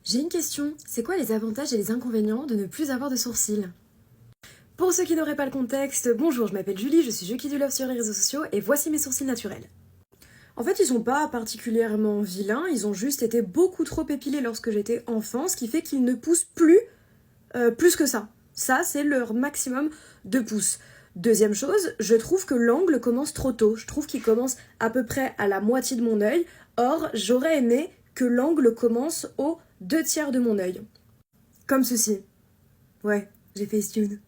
J'ai une question, c'est quoi les avantages et les inconvénients de ne plus avoir de sourcils? Pour ceux qui n'auraient pas le contexte, bonjour, je m'appelle Julie, je suis Juki du Love sur les réseaux sociaux et voici mes sourcils naturels. En fait, ils sont pas particulièrement vilains, ils ont juste été beaucoup trop épilés lorsque j'étais enfant, ce qui fait qu'ils ne poussent plus plus que ça. Ça, c'est leur maximum de pouces. Deuxième chose, je trouve que l'angle commence trop tôt. Je trouve qu'il commence à peu près à la moitié de mon œil. Or, j'aurais aimé que l'angle commence aux 2/3 de mon œil. Comme ceci. Ouais, j'ai Facetune.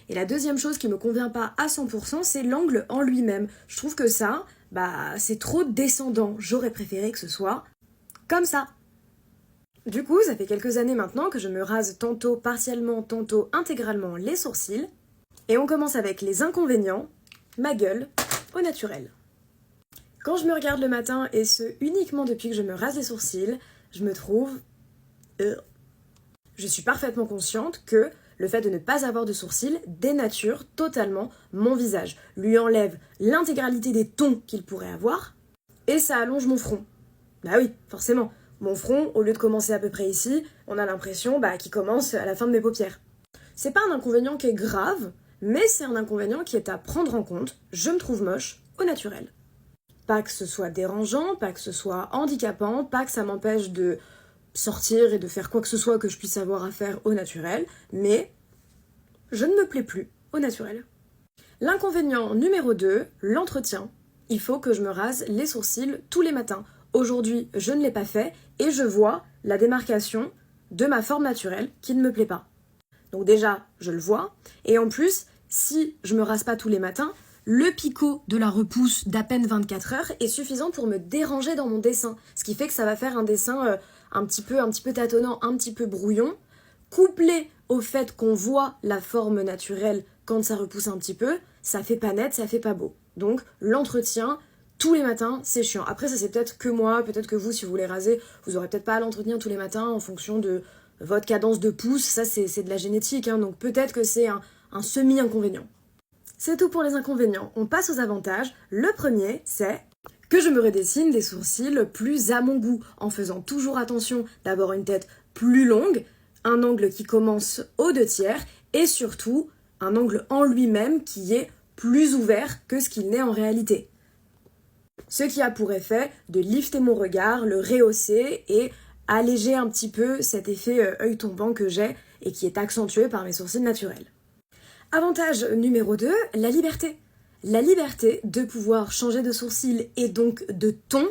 Et la deuxième chose qui me convient pas à 100%, c'est l'angle en lui-même. Je trouve que ça, c'est trop descendant. J'aurais préféré que ce soit comme ça. Du coup, ça fait quelques années maintenant que je me rase tantôt partiellement, tantôt intégralement les sourcils. Et on commence avec les inconvénients, ma gueule, au naturel. Quand je me regarde le matin, et ce uniquement depuis que je me rase les sourcils, je me trouve... Je suis parfaitement consciente que le fait de ne pas avoir de sourcils dénature totalement mon visage, lui enlève l'intégralité des tons qu'il pourrait avoir, et ça allonge mon front. Bah oui, forcément. Mon front, au lieu de commencer à peu près ici, on a l'impression qu'il commence à la fin de mes paupières. C'est pas un inconvénient qui est grave, mais c'est un inconvénient qui est à prendre en compte. Je me trouve moche au naturel. Pas que ce soit dérangeant, pas que ce soit handicapant, pas que ça m'empêche de sortir et de faire quoi que ce soit que je puisse avoir à faire au naturel, mais je ne me plais plus au naturel. L'inconvénient numéro 2, l'entretien. Il faut que je me rase les sourcils tous les matins. Aujourd'hui, je ne l'ai pas fait et je vois la démarcation de ma forme naturelle qui ne me plaît pas. Donc déjà, je le vois. Et en plus, si je me rase pas tous les matins, le picot de la repousse d'à peine 24 heures est suffisant pour me déranger dans mon dessin. Ce qui fait que ça va faire un dessin un petit peu tâtonnant, un petit peu brouillon, couplé au fait qu'on voit la forme naturelle quand ça repousse un petit peu, ça fait pas net, ça fait pas beau. Donc l'entretien, tous les matins, c'est chiant. Après, ça c'est peut-être que moi, peut-être que vous, si vous voulez raser, vous aurez peut-être pas à l'entretenir tous les matins en fonction de votre cadence de pouce. Ça, c'est de la génétique, donc peut-être que c'est un semi-inconvénient. C'est tout pour les inconvénients. On passe aux avantages. Le premier, c'est que je me redessine des sourcils plus à mon goût, en faisant toujours attention d'avoir une tête plus longue, un angle qui commence aux 2/3, et surtout, un angle en lui-même qui est plus ouvert que ce qu'il n'est en réalité. Ce qui a pour effet de lifter mon regard, le rehausser et alléger un petit peu cet effet œil tombant que j'ai et qui est accentué par mes sourcils naturels. Avantage numéro 2, la liberté. La liberté de pouvoir changer de sourcils et donc de ton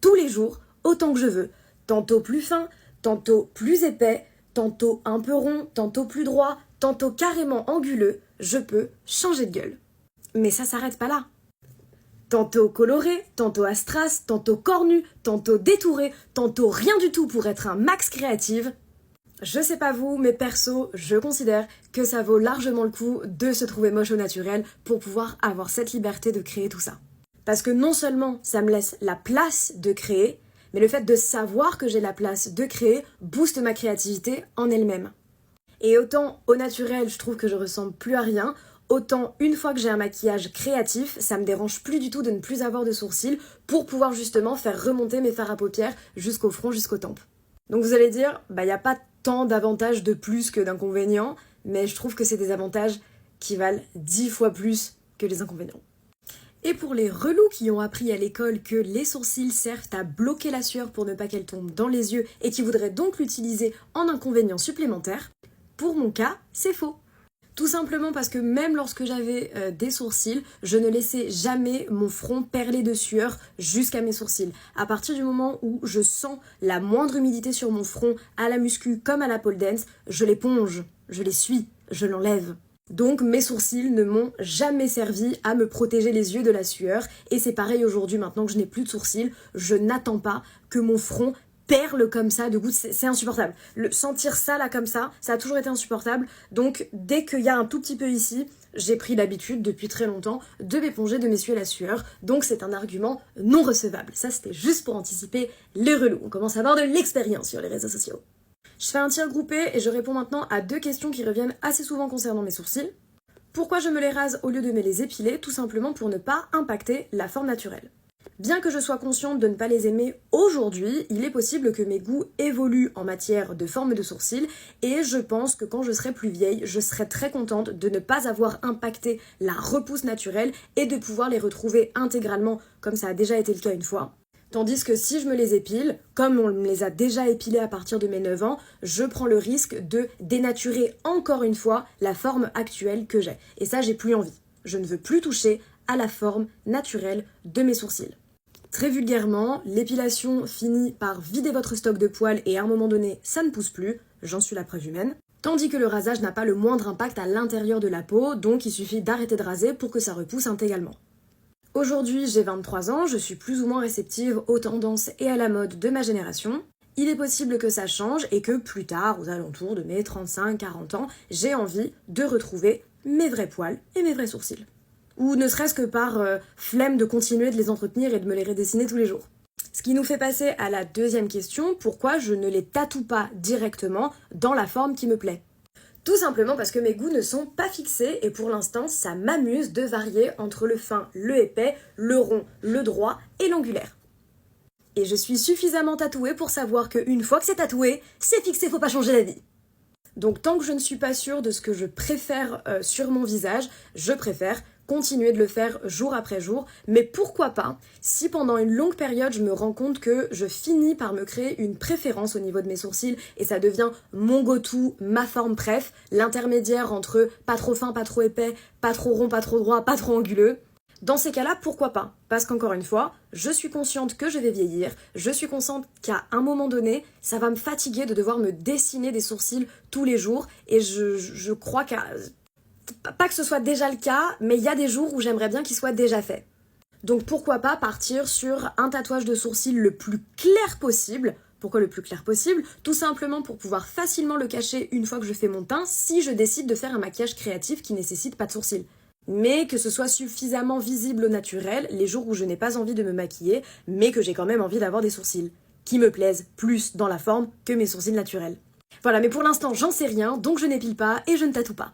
tous les jours autant que je veux. Tantôt plus fin, tantôt plus épais, tantôt un peu rond, tantôt plus droit, tantôt carrément anguleux, je peux changer de gueule. Mais ça s'arrête pas là. Tantôt coloré, tantôt à strass, tantôt cornu, tantôt détouré, tantôt rien du tout pour être un max créative. Je sais pas vous, mais perso, je considère que ça vaut largement le coup de se trouver moche au naturel pour pouvoir avoir cette liberté de créer tout ça. Parce que non seulement ça me laisse la place de créer, mais le fait de savoir que j'ai la place de créer booste ma créativité en elle-même. Et autant au naturel, je trouve que je ressemble plus à rien, autant une fois que j'ai un maquillage créatif, ça me dérange plus du tout de ne plus avoir de sourcils pour pouvoir justement faire remonter mes fards à paupières jusqu'au front, jusqu'aux tempes. Donc vous allez dire, y a pas tant d'avantages de plus que d'inconvénients, mais je trouve que c'est des avantages qui valent 10 fois plus que les inconvénients. Et pour les relous qui ont appris à l'école que les sourcils servent à bloquer la sueur pour ne pas qu'elle tombe dans les yeux et qui voudraient donc l'utiliser en inconvénient supplémentaire, pour mon cas, c'est faux. Tout simplement parce que même lorsque j'avais des sourcils, je ne laissais jamais mon front perler de sueur jusqu'à mes sourcils. À partir du moment où je sens la moindre humidité sur mon front, à la muscu comme à la pole dance, je l'éponge, je l'essuie, je l'enlève. Donc mes sourcils ne m'ont jamais servi à me protéger les yeux de la sueur. Et c'est pareil aujourd'hui, maintenant que je n'ai plus de sourcils, je n'attends pas que mon front perle comme ça de goutte, c'est insupportable. Sentir ça là comme ça a toujours été insupportable. Donc dès qu'il y a un tout petit peu ici, j'ai pris l'habitude depuis très longtemps de m'éponger, de m'essuyer la sueur. Donc c'est un argument non recevable. Ça c'était juste pour anticiper les relous. On commence à avoir de l'expérience sur les réseaux sociaux. Je fais un tir groupé et je réponds maintenant à 2 questions qui reviennent assez souvent concernant mes sourcils. Pourquoi je me les rase au lieu de me les épiler? Tout simplement pour ne pas impacter la forme naturelle. Bien que je sois consciente de ne pas les aimer aujourd'hui, il est possible que mes goûts évoluent en matière de forme de sourcils et je pense que quand je serai plus vieille, je serai très contente de ne pas avoir impacté la repousse naturelle et de pouvoir les retrouver intégralement comme ça a déjà été le cas une fois. Tandis que si je me les épile, comme on me les a déjà épilés à partir de mes 9 ans, je prends le risque de dénaturer encore une fois la forme actuelle que j'ai. Et ça, j'ai plus envie. Je ne veux plus toucher à la forme naturelle de mes sourcils. Très vulgairement, l'épilation finit par vider votre stock de poils et à un moment donné, ça ne pousse plus, j'en suis la preuve humaine. Tandis que le rasage n'a pas le moindre impact à l'intérieur de la peau, donc il suffit d'arrêter de raser pour que ça repousse intégralement. Aujourd'hui, j'ai 23 ans, je suis plus ou moins réceptive aux tendances et à la mode de ma génération. Il est possible que ça change et que plus tard, aux alentours de mes 35-40 ans, j'ai envie de retrouver mes vrais poils et mes vrais sourcils. Ou ne serait-ce que par flemme de continuer de les entretenir et de me les redessiner tous les jours. Ce qui nous fait passer à la deuxième question, pourquoi je ne les tatoue pas directement dans la forme qui me plaît ? Tout simplement parce que mes goûts ne sont pas fixés et pour l'instant, ça m'amuse de varier entre le fin, le épais, le rond, le droit et l'angulaire. Et je suis suffisamment tatouée pour savoir qu'une fois que c'est tatoué, c'est fixé, faut pas changer d'avis. Donc tant que je ne suis pas sûre de ce que je préfère sur mon visage, je préfère continuer de le faire jour après jour, mais pourquoi pas, si pendant une longue période je me rends compte que je finis par me créer une préférence au niveau de mes sourcils et ça devient mon go-to, ma forme préf, l'intermédiaire entre pas trop fin, pas trop épais, pas trop rond, pas trop droit, pas trop anguleux. Dans ces cas-là, pourquoi pas ? Parce qu'encore une fois, je suis consciente que je vais vieillir, je suis consciente qu'à un moment donné, ça va me fatiguer de devoir me dessiner des sourcils tous les jours et je crois pas que ce soit déjà le cas, mais il y a des jours où j'aimerais bien qu'il soit déjà fait. Donc pourquoi pas partir sur un tatouage de sourcils le plus clair possible. Pourquoi le plus clair possible ? Tout simplement pour pouvoir facilement le cacher une fois que je fais mon teint si je décide de faire un maquillage créatif qui nécessite pas de sourcils. Mais que ce soit suffisamment visible au naturel les jours où je n'ai pas envie de me maquiller, mais que j'ai quand même envie d'avoir des sourcils qui me plaisent plus dans la forme que mes sourcils naturels. Voilà, mais pour l'instant j'en sais rien, donc je n'épile pas et je ne tatoue pas.